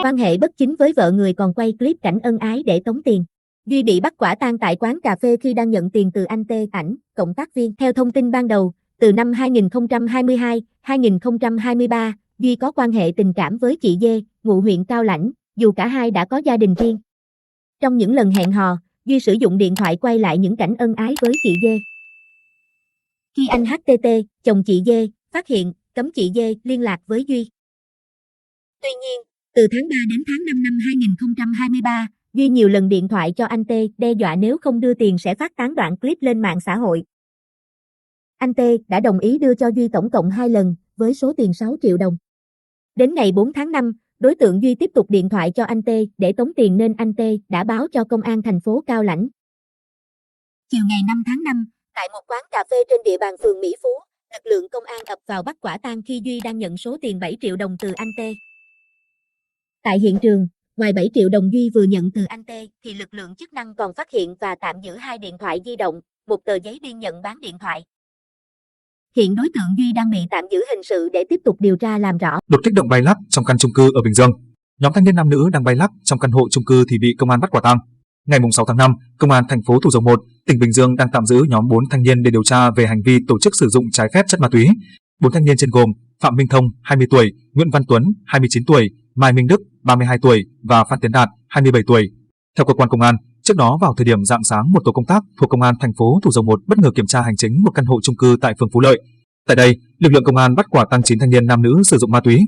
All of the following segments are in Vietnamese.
quan hệ bất chính với vợ người còn quay clip cảnh ân ái để tống tiền. Duy bị bắt quả tang tại quán cà phê khi đang nhận tiền từ anh T, ảnh, cộng tác viên. Theo thông tin ban đầu, từ năm 2022-2023, Duy có quan hệ tình cảm với chị Dê, ngụ huyện Cao Lãnh, dù cả hai đã có gia đình riêng. Trong những lần hẹn hò, Duy sử dụng điện thoại quay lại những cảnh ân ái với chị Dê. Khi anh HTT, chồng chị Dê, phát hiện, cấm chị Dê liên lạc với Duy. Tuy nhiên, từ tháng 3 đến tháng 5 năm 2023, Duy nhiều lần điện thoại cho anh T, đe dọa nếu không đưa tiền sẽ phát tán đoạn clip lên mạng xã hội. Anh T đã đồng ý đưa cho Duy tổng cộng 2 lần, với số tiền 6 triệu đồng. Đến ngày 4 tháng 5, đối tượng Duy tiếp tục điện thoại cho anh T để tống tiền nên anh T đã báo cho công an thành phố Cao Lãnh. Chiều ngày 5 tháng 5, tại một quán cà phê trên địa bàn phường Mỹ Phú, lực lượng công an ập vào bắt quả tang khi Duy đang nhận số tiền 7 triệu đồng từ anh T. Tại hiện trường, ngoài 7 triệu đồng Duy vừa nhận từ anh T, thì lực lượng chức năng còn phát hiện và tạm giữ 2 điện thoại di động, một tờ giấy biên nhận bán điện thoại. Hiện đối tượng Duy đang bị tạm giữ hình sự để tiếp tục điều tra làm rõ. Đột kích động bay lắc trong căn chung cư ở Bình Dương. Nhóm thanh niên nam nữ đang bay lắc trong căn hộ chung cư thì bị công an bắt quả tang. Ngày 6 tháng 5, công an thành phố Thủ Dầu Một, tỉnh Bình Dương đang tạm giữ nhóm 4 thanh niên để điều tra về hành vi tổ chức sử dụng trái phép chất ma túy. 4 thanh niên trên gồm Phạm Minh Thông, 20 tuổi, Nguyễn Văn Tuấn, 29 tuổi, Mai Minh Đức, 32 tuổi và Phan Tiến Đạt, 27 tuổi. Theo cơ quan công an, trước đó vào thời điểm rạng sáng, một tổ công tác thuộc công an thành phố Thủ Dầu Một bất ngờ kiểm tra hành chính một căn hộ chung cư tại phường Phú Lợi. Tại đây, lực lượng công an bắt quả tang 9 thanh niên nam nữ sử dụng ma túy.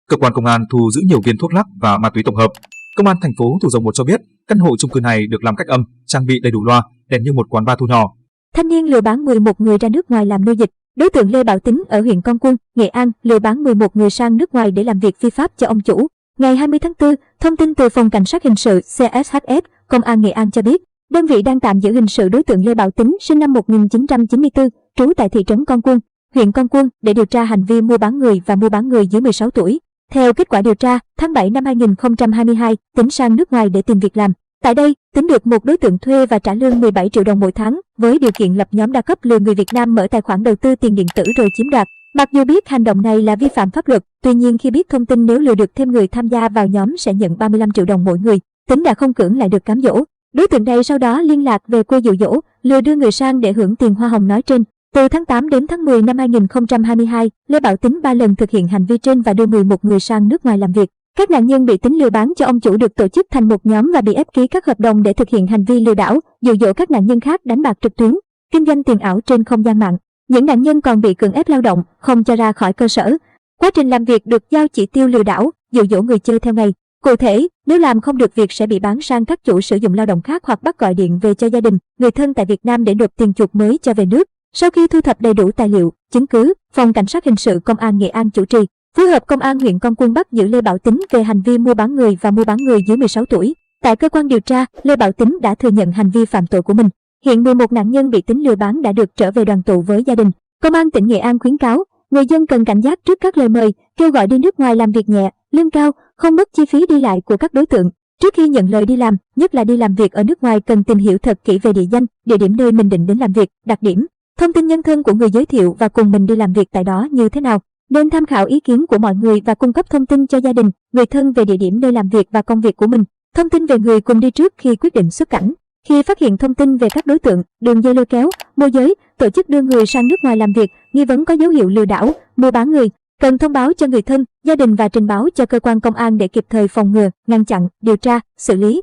Cơ quan công an thu giữ nhiều viên thuốc lắc và ma túy tổng hợp. Công an thành phố Thủ Dầu Một cho biết, căn hộ chung cư này được làm cách âm, trang bị đầy đủ loa, đèn như một quán bar thu nhỏ. Thanh niên lừa bán 11 người ra nước ngoài làm nô dịch. Đối tượng Lê Bảo Tính ở huyện Con Cuông, Nghệ An lừa bán 11 người sang nước ngoài để làm việc phi pháp cho ông chủ. Ngày 20 tháng 4, thông tin từ Phòng Cảnh sát Hình sự CSHS, Công an Nghệ An cho biết, đơn vị đang tạm giữ hình sự đối tượng Lê Bảo Tính sinh năm 1994, trú tại thị trấn Con Cuông, huyện Con Cuông để điều tra hành vi mua bán người và mua bán người dưới 16 tuổi. Theo kết quả điều tra, tháng 7 năm 2022, Tính sang nước ngoài để tìm việc làm. Tại đây, Tính được một đối tượng thuê và trả lương 17 triệu đồng mỗi tháng, với điều kiện lập nhóm đa cấp lừa người Việt Nam mở tài khoản đầu tư tiền điện tử rồi chiếm đoạt. Mặc dù biết hành động này là vi phạm pháp luật, tuy nhiên khi biết thông tin nếu lừa được thêm người tham gia vào nhóm sẽ nhận 35 triệu đồng mỗi người, Tính đã không cưỡng lại được cám dỗ. Đối tượng này sau đó liên lạc về quê dụ dỗ, lừa đưa người sang để hưởng tiền hoa hồng nói trên. Từ tháng 8 đến tháng 10 năm 2022, Lê Bảo Tính 3 lần thực hiện hành vi trên và đưa 11 người sang nước ngoài làm việc. Các nạn nhân bị Tính lừa bán cho ông chủ được tổ chức thành một nhóm và bị ép ký các hợp đồng để thực hiện hành vi lừa đảo, dụ dỗ các nạn nhân khác đánh bạc trực tuyến, kinh doanh tiền ảo trên không gian mạng. Những nạn nhân còn bị cưỡng ép lao động, không cho ra khỏi cơ sở. Quá trình làm việc được giao chỉ tiêu lừa đảo, dụ dỗ người chơi theo ngày. Cụ thể, nếu làm không được việc sẽ bị bán sang các chủ sử dụng lao động khác hoặc bắt gọi điện về cho gia đình, người thân tại Việt Nam để nộp tiền chuộc mới cho về nước. Sau khi thu thập đầy đủ tài liệu, chứng cứ, Phòng Cảnh sát Hình sự Công an Nghệ An chủ trì, phối hợp Công an huyện Con Cuông bắt giữ Lê Bảo Tính về hành vi mua bán người và mua bán người dưới 16 tuổi. Tại cơ quan điều tra, Lê Bảo Tính đã thừa nhận hành vi phạm tội của mình. Hiện 11 nạn nhân bị Tính lừa bán đã được trở về đoàn tụ với gia đình. Công an tỉnh Nghệ An khuyến cáo, người dân cần cảnh giác trước các lời mời, kêu gọi đi nước ngoài làm việc nhẹ, lương cao, không mất chi phí đi lại của các đối tượng. Trước khi nhận lời đi làm, nhất là đi làm việc ở nước ngoài cần tìm hiểu thật kỹ về địa danh, địa điểm nơi mình định đến làm việc, đặc điểm, thông tin nhân thân của người giới thiệu và cùng mình đi làm việc tại đó như thế nào. Nên tham khảo ý kiến của mọi người và cung cấp thông tin cho gia đình, người thân về địa điểm nơi làm việc và công việc của mình. Thông tin về người cùng đi trước khi quyết định xuất cảnh. Khi phát hiện thông tin về các đối tượng, đường dây lôi kéo, môi giới, tổ chức đưa người sang nước ngoài làm việc, nghi vấn có dấu hiệu lừa đảo, mua bán người, cần thông báo cho người thân, gia đình và trình báo cho cơ quan công an để kịp thời phòng ngừa, ngăn chặn, điều tra, xử lý.